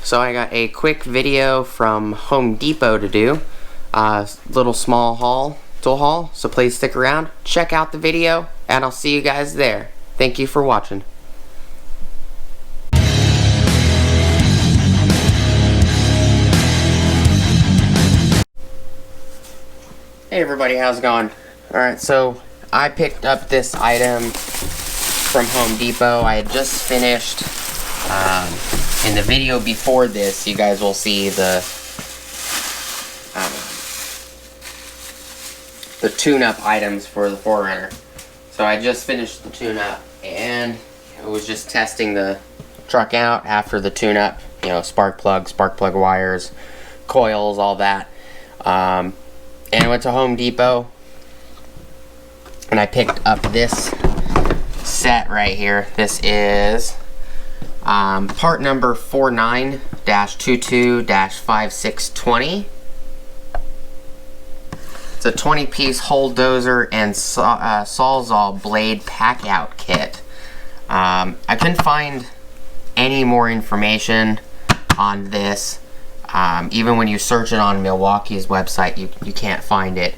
So I got a quick video from Home Depot to do. Little small haul, tool haul. So please stick around, check out the video, and I'll see you guys there. Thank you for watching. Hey everybody, how's it going? Alright, so I picked up this item from Home Depot. I had just finished, in the video before this, you guys will see the tune-up items for the 4Runner. So I just finished the tune-up, and I was just testing the truck out after the tune-up. You know, spark plug wires, coils, all that. And I went to Home Depot, and I picked up this set right here. This is part number 49-22-5620. It's a 20-piece hole dozer and Sawzall blade Packout kit. I couldn't find any more information on this. Even when you search it on Milwaukee's website, you can't find it.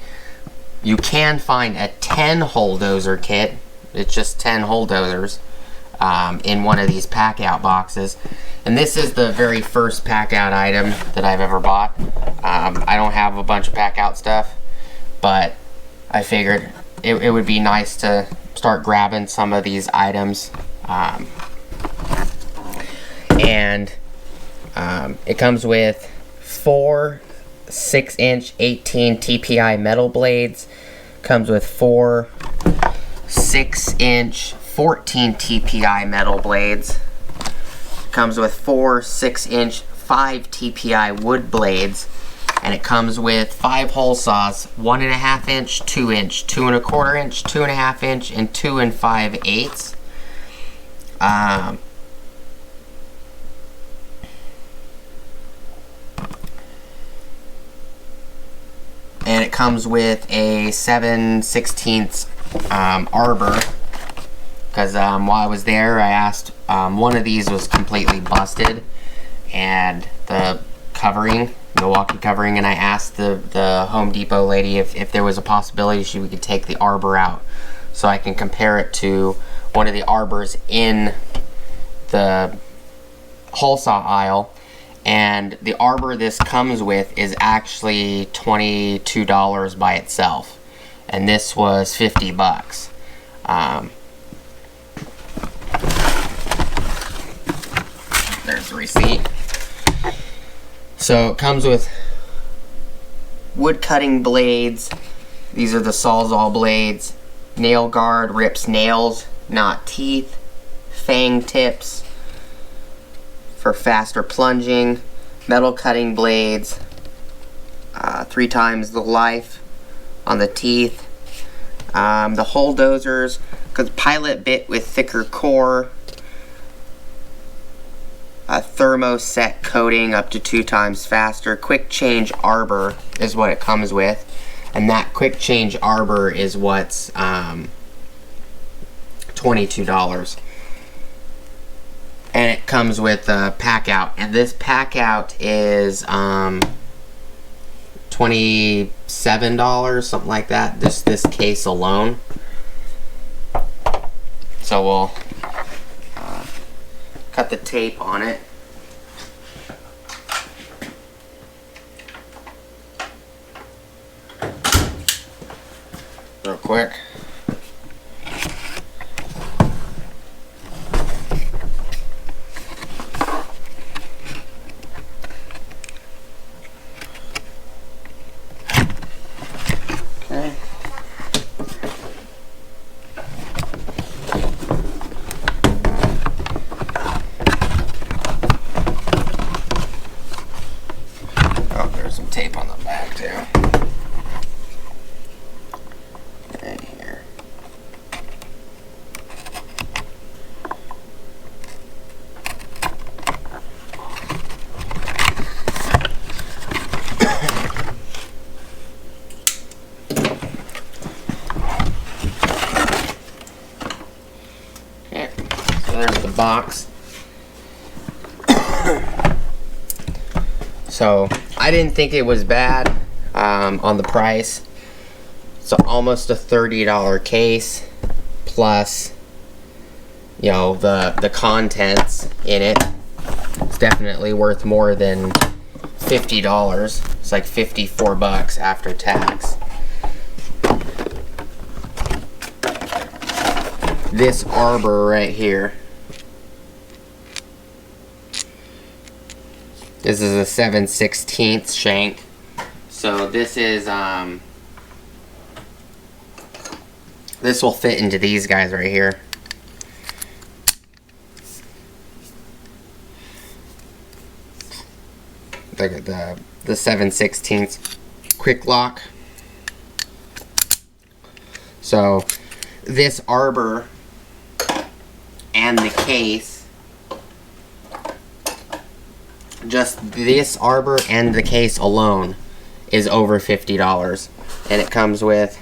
You can find a 10-hole dozer kit. It's just 10 hole dozers in one of these Packout boxes. And this is the very first Packout item that I've ever bought. I don't have a bunch of Packout stuff, but I figured it would be nice to start grabbing some of these items. It comes with 4 6-inch 18 TPI metal blades. Comes with 4 6-inch 14 TPI metal blades. Comes with 4 6-inch 5 TPI wood blades. And it comes with 5 hole saws, 1.5 inch, 2 inch, 2 1/4 inch, 2.5 inch, and 2 5/8. And it comes with a 7/16 arbor, because while I was there, I asked, one of these was completely busted, and the covering, Milwaukee covering, and I asked the Home Depot lady if there was a possibility we could take the arbor out, so I can compare it to one of the arbors in the hole saw aisle. And the arbor this comes with is actually $22 by itself, and this was $50. There's the receipt. So it comes with wood cutting blades. These are the Sawzall blades. Nail guard rips nails, not teeth. Fang tips for faster plunging. Metal cutting blades, 3 times the life on the teeth. The hole dozers, because pilot bit with thicker core. A thermoset coating up to 2 times faster. Quick change arbor is what it comes with, and that quick change arbor is what's $22. And it comes with a Packout, and this Packout is $27, something like that. This case alone. So we'll cut the tape on it. Real quick. Some tape on the back too. Right here. Okay, so there's the box. So I didn't think it was bad on the price. It's almost a $30 case plus, you know, the contents in it. It's definitely worth more than $50. It's like 54 bucks after tax. This arbor right here. This is a 7/16 shank. So this is this will fit into these guys right here. The 7/16 quick lock. So this arbor and the case, just this arbor and the case alone is over $50, and it comes with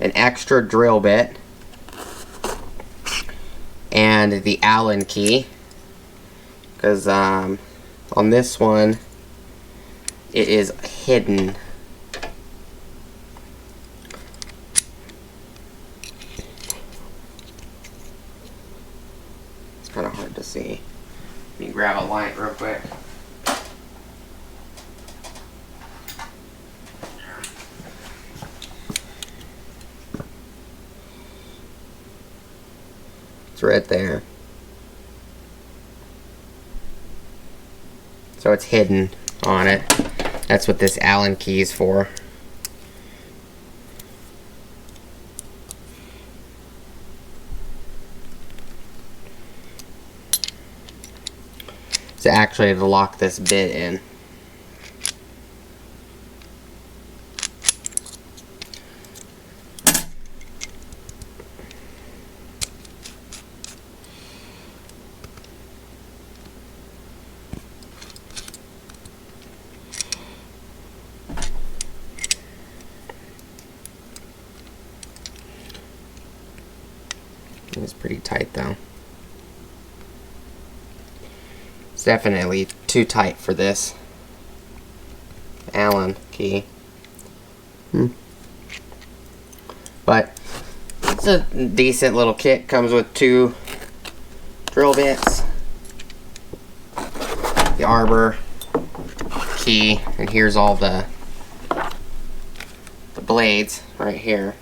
an extra drill bit and the Allen key, because on this one it is hidden. It's kind of hard to see. Let me grab a light real quick. It's right there. So it's hidden on it. That's what this Allen key is for. It's actually to lock this bit in. It's pretty tight though. It's definitely too tight for this Allen key. But it's a decent little kit. Comes with 2 drill bits, the arbor, key, and here's all the blades right here.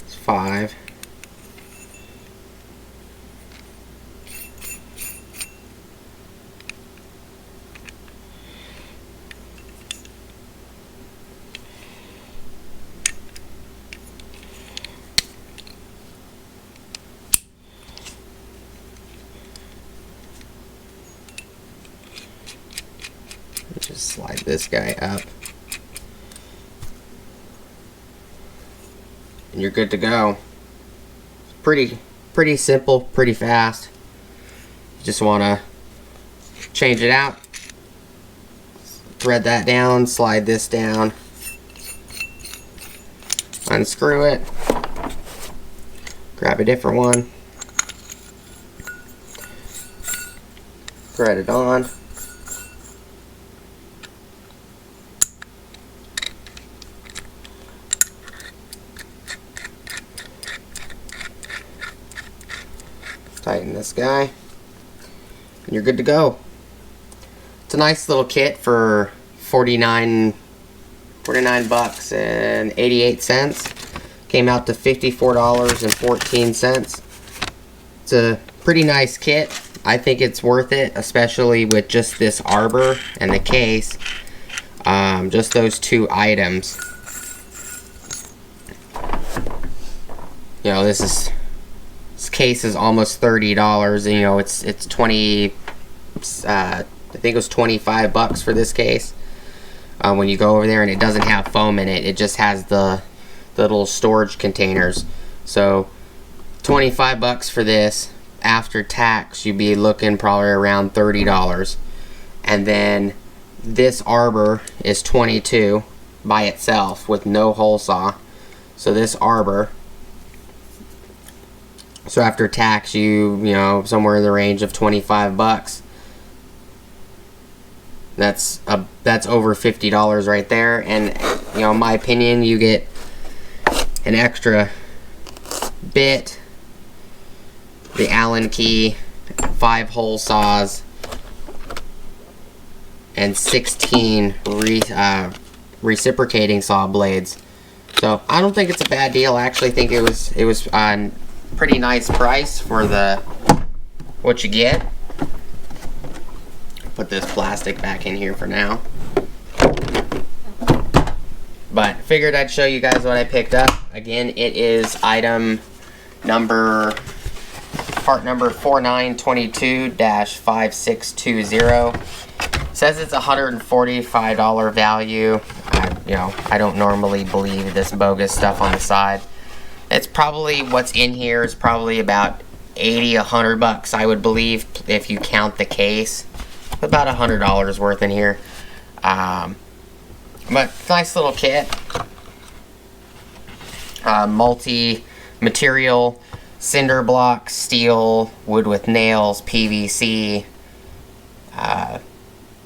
It's 5. Just slide this guy up, and you're good to go. Pretty simple, pretty fast. You just want to change it out, thread that down, slide this down, unscrew it, grab a different one, thread it on. Tighten this guy, and you're good to go. It's a nice little kit for 49 bucks and 88 cents. Came out to $54.14. It's a pretty nice kit. I think it's worth it, especially with just this arbor and the case. Just those 2 items. You know, this case is almost $30, and you know it's 20. I think it was 25 bucks for this case. When you go over there, and it doesn't have foam in it; it just has the little storage containers. So 25 bucks for this. After tax, you'd be looking probably around $30. And then this arbor is 22 by itself with no hole saw. So this arbor So after tax, you know, somewhere in the range of 25 bucks. That's over $50 right there. And you know, in my opinion, you get an extra bit, the Allen key, 5 hole saws, and 16 reciprocating saw blades. So I don't think it's a bad deal. I actually think it was a pretty nice price for what you get. Put this plastic back in here for now. But figured I'd show you guys what I picked up. Again, it is part number 4922-5620. Says it's $145 value. You know, I don't normally believe this bogus stuff on the side. It's probably, what's in here is probably about 80, 100 bucks, I would believe, if you count the case. About $100 worth in here. But nice little kit. Multi-material, cinder block, steel, wood with nails, PVC,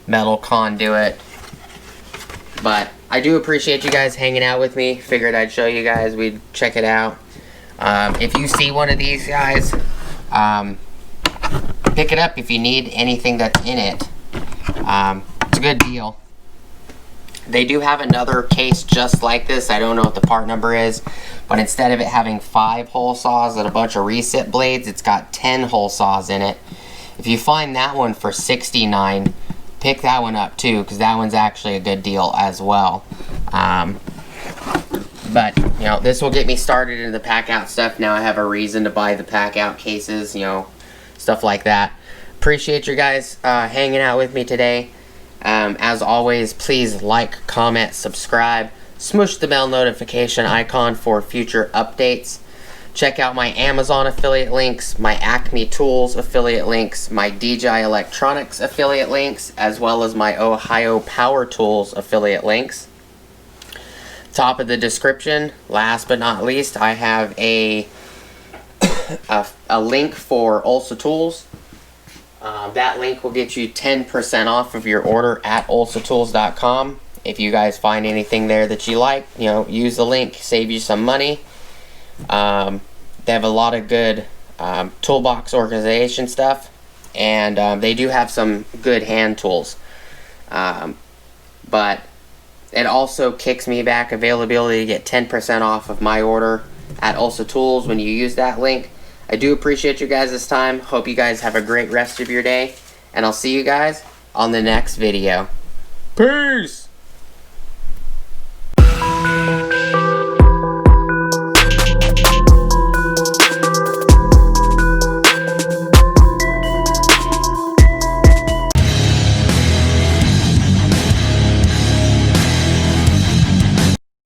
metal conduit. But I do appreciate you guys hanging out with me. Figured I'd show you guys. We'd check it out. If you see one of these guys, pick it up if you need anything that's in it. It's a good deal. They do have another case just like this. I don't know what the part number is, but instead of it having 5 hole saws and a bunch of recip blades, it's got 10 hole saws in it. If you find that one for $69, pick that one up too, because that one's actually a good deal as well. But you know, this will get me started in the Packout stuff. Now I have a reason to buy the Packout cases, you know, stuff like that. Appreciate you guys hanging out with me today. As always, please like, comment, subscribe, smush the bell notification icon for future updates. Check out my Amazon affiliate links, my Acme Tools affiliate links, my DJI Electronics affiliate links, as well as my Ohio Power Tools affiliate links. Top of the description, last but not least, I have a link for Ulsa Tools. That link will get you 10% off of your order at ulsatools.com. If you guys find anything there that you like, you know, use the link, save you some money. They have a lot of good toolbox organization stuff, and they do have some good hand tools. But it also kicks me back availability to get 10% off of my order at Ulsa Tools when you use that link. I do appreciate you guys' time. Hope you guys have a great rest of your day, and I'll see you guys on the next video. Peace!